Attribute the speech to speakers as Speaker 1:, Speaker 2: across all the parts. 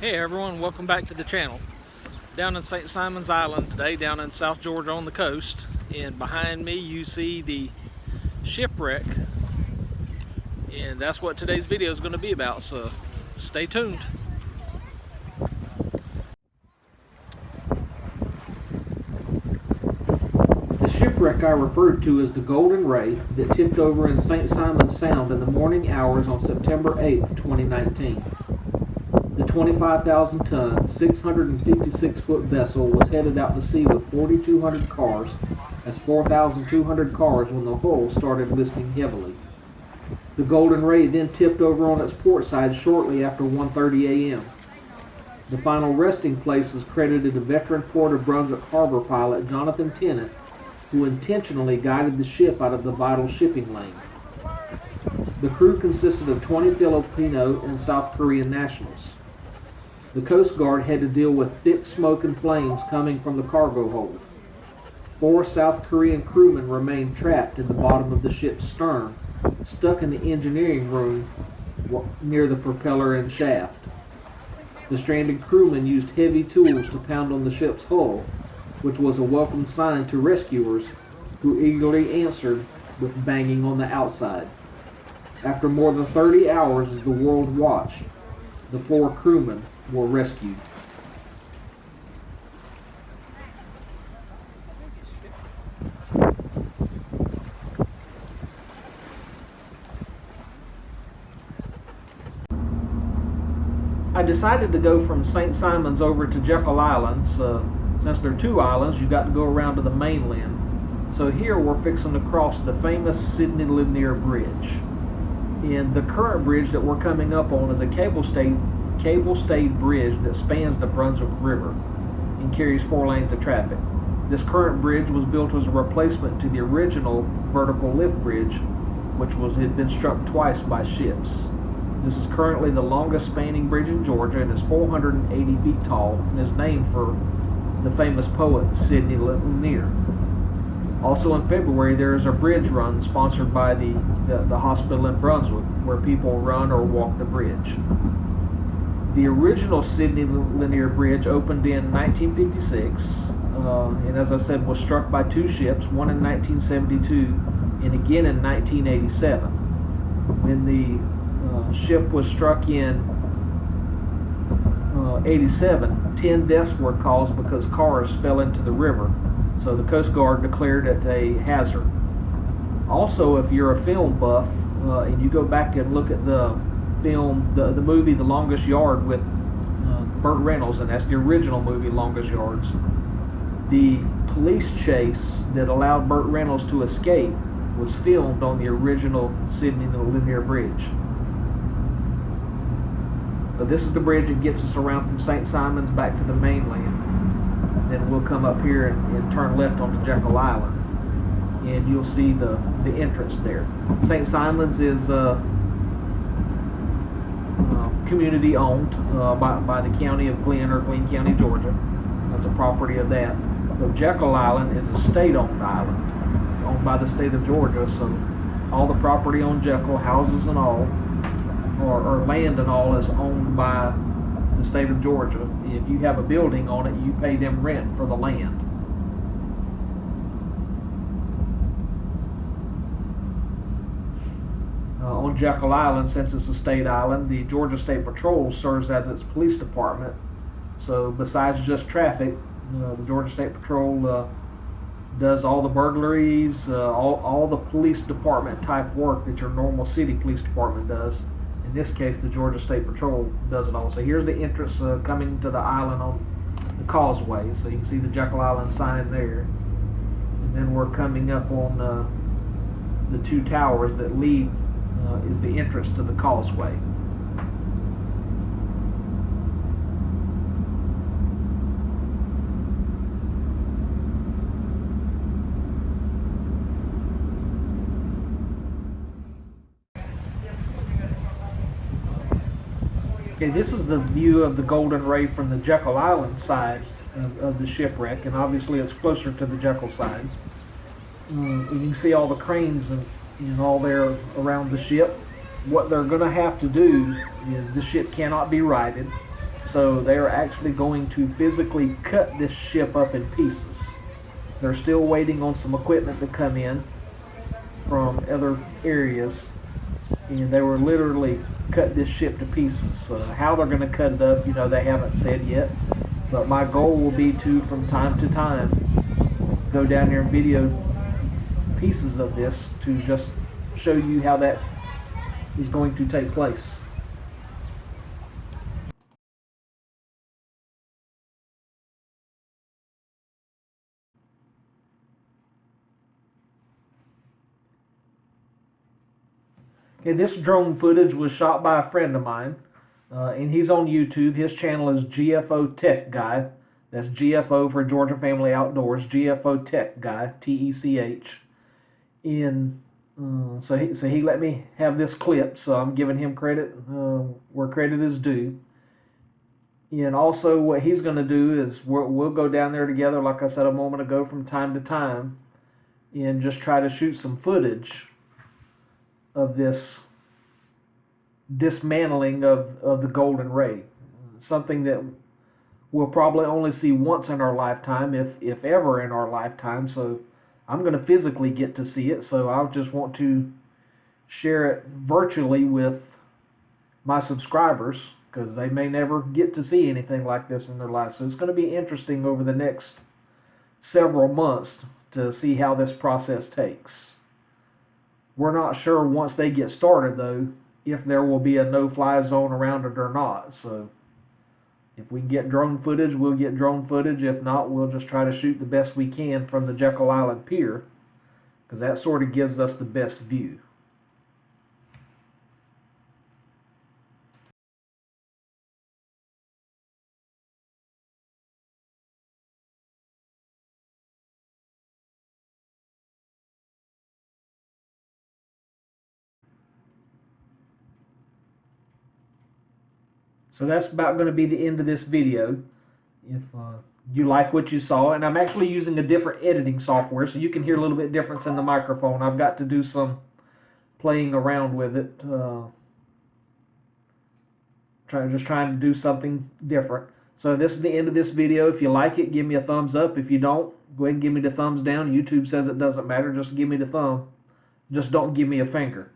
Speaker 1: Hey everyone, welcome back to the channel. Down in St. Simon's Island today, down in South Georgia on the coast, and behind me you see the shipwreck, and that's what today's video is going to be about, so stay tuned. The shipwreck I referred to is the Golden Ray that tipped over in St. Simon's Sound in the morning hours on September 8th, 2019. The 25,000-ton, 656-foot vessel was headed out to sea with 4,200 cars, as 4,200 cars when the hull started listing heavily. The Golden Ray then tipped over on its port side shortly after 1:30 a.m. The final resting place is credited to veteran Port of Brunswick Harbor pilot Jonathan Tennant, who intentionally guided the ship out of the vital shipping lane. The crew consisted of 20 Filipino and South Korean nationals. The Coast Guard had to deal with thick smoke and flames coming from the cargo hold. 4 South Korean crewmen remained trapped in the bottom of the ship's stern, stuck in the engineering room near the propeller and shaft. The stranded crewmen used heavy tools to pound on the ship's hull, which was a welcome sign to rescuers, who eagerly answered with banging on the outside. After more than 30 hours as the world watched, the 4 crewmen were rescued. I decided to go from St. Simon's over to Jekyll Island. Since there are 2 islands, you got to go around to the mainland. So here we're fixing to cross the famous Sydney Lanier Bridge. And the current bridge that we're coming up on is a cable-stayed bridge that spans the Brunswick River and carries 4 lanes of traffic. This current bridge was built as a replacement to the original vertical lift bridge, which had been struck twice by ships. This is currently the longest spanning bridge in Georgia and is 480 feet tall and is named for the famous poet Sidney Lanier. Also in February, there is a bridge run sponsored by the hospital in Brunswick, where people run or walk the bridge. The original Sydney Lanier Bridge opened in 1956, and as I said, was struck by 2 ships, one in 1972 and again in 1987. When the ship was struck in 87, 10 deaths were caused because cars fell into the river. So the Coast Guard declared it a hazard. Also, if you're a film buff and you go back and look at the film, the movie The Longest Yard with Burt Reynolds, and that's the original movie Longest Yards, the police chase that allowed Burt Reynolds to escape was filmed on the original Sydney Lanier Bridge. So this is the bridge that gets us around from St. Simon's back to the mainland. Then we'll come up here and turn left onto Jekyll Island, and you'll see the entrance there. St. Simon's is community owned by the county of Glenn, or Glenn County, Georgia. That's a property of that. So Jekyll Island is a state-owned island. It's owned by the state of Georgia, so all the property on Jekyll, houses and all, or land and all, is owned by the state of Georgia. If you have a building on it, you pay them rent for the land. On Jekyll Island, since it's a state island, the Georgia State Patrol serves as its police department. So besides just traffic, the Georgia State Patrol does all the burglaries, all the police department type work that your normal city police department does. In this case, the Georgia State Patrol does it all. So here's the entrance coming to the island on the causeway. So you can see the Jekyll Island sign there. And then we're coming up on the 2 towers that lead is the entrance to the causeway. Okay, this is the view of the Golden Ray from the Jekyll Island side of the shipwreck, and obviously it's closer to the Jekyll side. You can see all the cranes and all there around the ship. What they're going to have to do is the ship cannot be righted, So they are actually going to physically cut this ship up in pieces. They're still waiting on some equipment to come in from other areas, and they were literally cut this ship to pieces. How they're going to cut it up, they haven't said yet. But my goal will be to, from time to time, go down there and video pieces of this to just show you how that is going to take place. Okay, this drone footage was shot by a friend of mine, and he's on YouTube. His channel is GFO Tech Guy. That's GFO for Georgia Family Outdoors. GFO Tech Guy, TECH. And so he let me have this clip, so I'm giving him credit where credit is due. And also what he's going to do is we'll go down there together, like I said a moment ago, from time to time, and just try to shoot some footage of this dismantling of the golden ray. Something that we'll probably only see once in our lifetime, if ever in our lifetime. So I'm going to physically get to see it, so I just want to share it virtually with my subscribers, because they may never get to see anything like this in their life. So it's going to be interesting over the next several months to see how this process takes. We're not sure once they get started, though, if there will be a no-fly zone around it or not. So if we can get drone footage, we'll get drone footage. If not, we'll just try to shoot the best we can from the Jekyll Island pier, because that sort of gives us the best view. So that's about going to be the end of this video. If you like what you saw, and I'm actually using a different editing software, so you can hear a little bit difference in the microphone. I've got to do some playing around with it, just trying to do something different. So this is the end of this video. If you like it, give me a thumbs up. If you don't, go ahead and give me the thumbs down. YouTube says it doesn't matter. Just give me the thumb. Just don't give me a finger.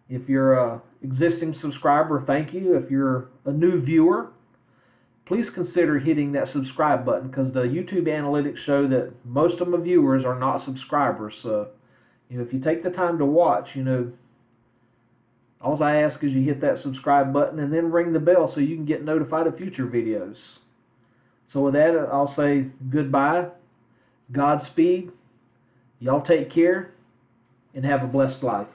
Speaker 1: If you're an existing subscriber, thank you. If you're a new viewer, please consider hitting that subscribe button, because the YouTube analytics show that most of my viewers are not subscribers. So, if you take the time to watch, all I ask is you hit that subscribe button and then ring the bell so you can get notified of future videos. So with that, I'll say goodbye, Godspeed, y'all take care, and have a blessed life.